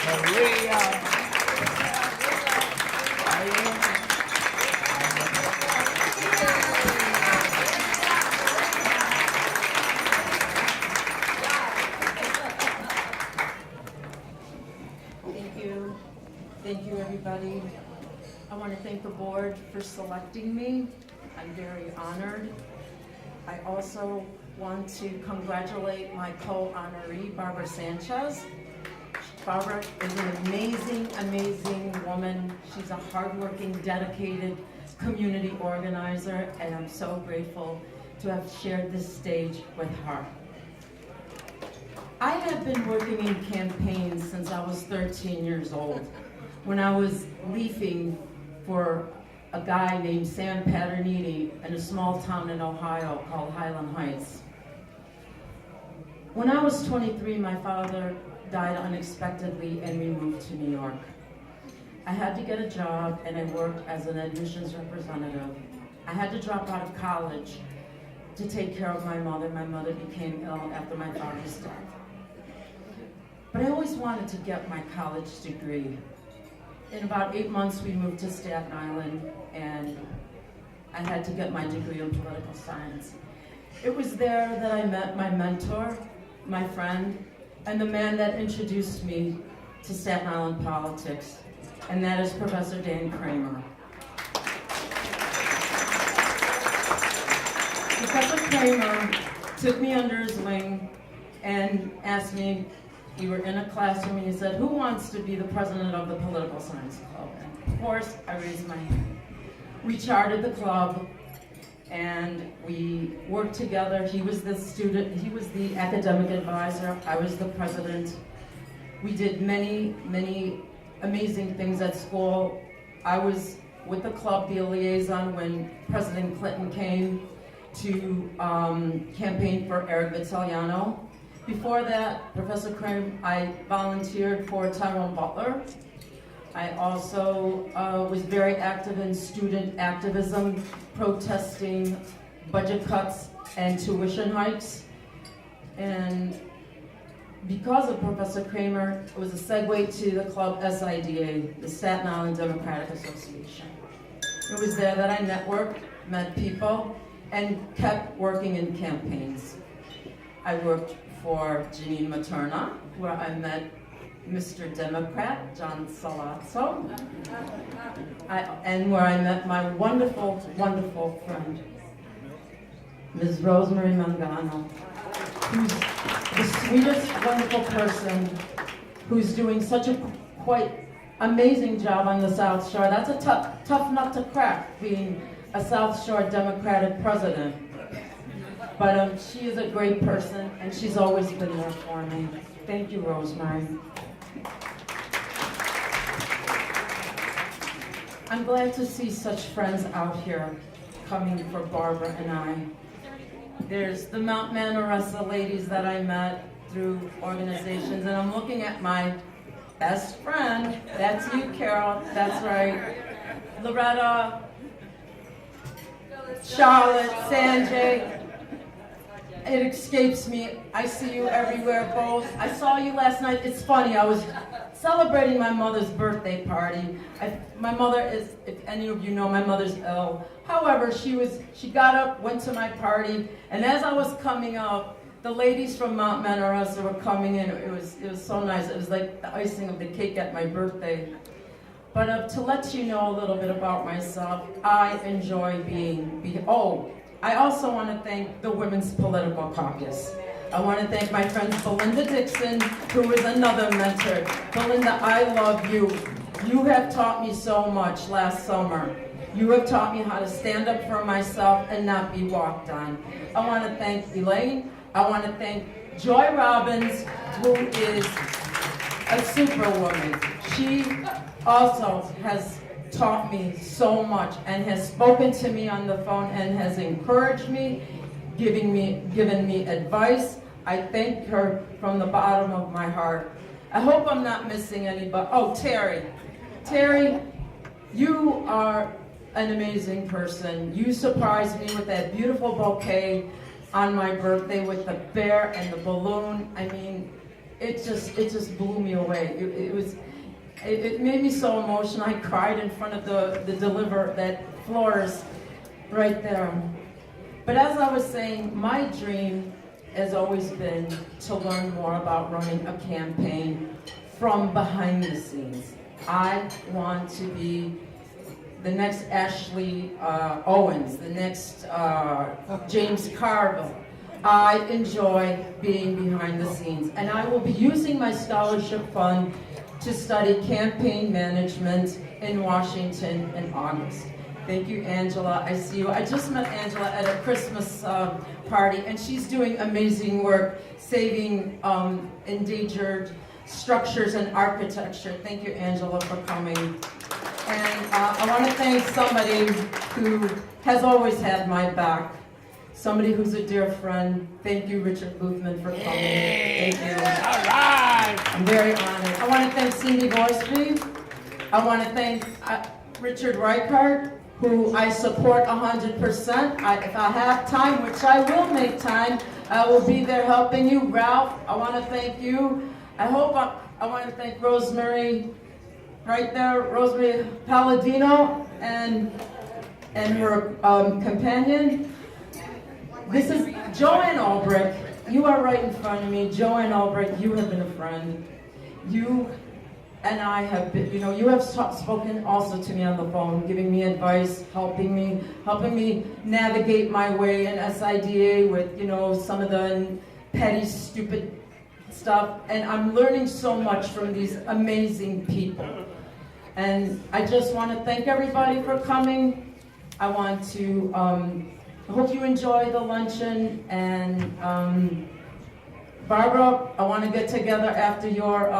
Thank you, everybody. I want to thank the board for selecting me. I'm very honored. I also want to congratulate my co-honoree, Barbara Sanchez. Barbara is an amazing, amazing woman. She's a hardworking, dedicated community organizer, and I'm so grateful to have shared this stage with her. I have been working in campaigns since I was 13 years old, when I was leafing for a guy named Sam Paterniti in a small town in Ohio called Highland Heights. When I was 23, my father died unexpectedly and we moved to New York. I had to get a job and I worked as an admissions representative. I had to drop out of college to take care of my mother. My mother became ill after my father's death. But I always wanted to get my college degree. In about 8 months, we moved to Staten Island, and I had to get my degree in political science. It was there that I met my mentor, my friend, and the man that introduced me to Staten Island politics, and that is Professor Dan Kramer. Professor Kramer took me under his wing and asked me, we were in a classroom, and he said, who wants to be the president of the political science club? And of course, I raised my hand. We chartered the club, and we worked together. He was the student, he was the academic advisor, I was the president. We did many, many amazing things at school. I was with the club, the liaison, when President Clinton came to campaign for Eric Vitaliano. Before that, Professor Kramer, I volunteered for Tyrone Butler. I also was very active in student activism, protesting budget cuts and tuition hikes. And because of Professor Kramer, it was a segue to the club SIDA, the Staten Island Democratic Association. It was there that I networked, met people, and kept working in campaigns. I worked for Janine Materna, where I met Mr. Democrat, John Salazzo, and where I met my wonderful, wonderful friend, Ms. Rosemary Mangano, who's the sweetest, wonderful person, who's doing such a quite amazing job on the South Shore. That's a tough nut to crack, being a South Shore Democratic president. But she is a great person, and she's always been there for me. Thank you, Rosemary. I'm glad to see such friends out here coming for Barbara and I. There's the Mount Manresa ladies that I met through organizations, and I'm looking at my best friend. That's you, Carol. That's right. Loretta, Charlotte, Sanjay. It escapes me. I see you everywhere, both. I saw you last night. It's funny, I was celebrating my mother's birthday party. My mother is, if any of you know, my mother's ill. However, she got up, went to my party, and as I was coming up, the ladies from Mount Manresa were coming in. It was so nice. It was like the icing of the cake at my birthday. But to let you know a little bit about myself, I enjoy I also want to thank the Women's Political Caucus. I want to thank my friend Belinda Dixon, who is another mentor. Belinda, I love you. You have taught me so much last summer. You have taught me how to stand up for myself and not be walked on. I want to thank Elaine. I want to thank Joy Robbins, who is a superwoman. She also has taught me so much and has spoken to me on the phone and has encouraged me, given me advice. I thank her from the bottom of my heart. I hope I'm not missing anybody. Oh, Terry. Terry, you are an amazing person. You surprised me with that beautiful bouquet on my birthday with the bear and the balloon. I mean, it just blew me away. It made me so emotional. I cried in front of that floors right there. But as I was saying, my dream has always been to learn more about running a campaign from behind the scenes. I want to be the next Ashley Owens, the next James Carville. I enjoy being behind the scenes, and I will be using my scholarship fund to study campaign management in Washington in August. Thank you, Angela. I see you. I just met Angela at a Christmas party, and she's doing amazing work saving endangered structures and architecture. Thank you, Angela, for coming. And I want to thank somebody who has always had my back, somebody who's a dear friend. Thank you, Richard Boothman, for coming. Thank you. All right. I'm very honored. I want to thank Cindy Voorspuy. I want to thank Richard Reichart, who I support 100%. If I have time, which I will make time, I will be there helping you. Ralph, I want to thank you. I want to thank Rosemary, right there, Rosemary Palladino, and her companion. This is Joanne Albrecht. You are right in front of me. Joanne Albrecht, you have been a friend. You and I have been, you have spoken also to me on the phone, giving me advice, helping me navigate my way in SIDA with, some of the petty, stupid stuff. And I'm learning so much from these amazing people. And I just want to thank everybody for coming. I want to, I hope you enjoy the luncheon. And Barbara, I want to get together after your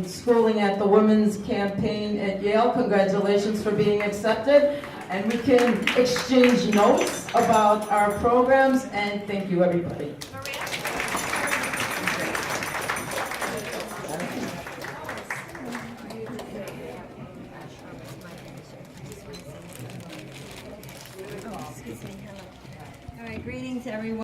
schooling at the Women's Campaign at Yale. Congratulations for being accepted. And we can exchange notes about our programs. And thank you, everybody. All right, greetings, everyone.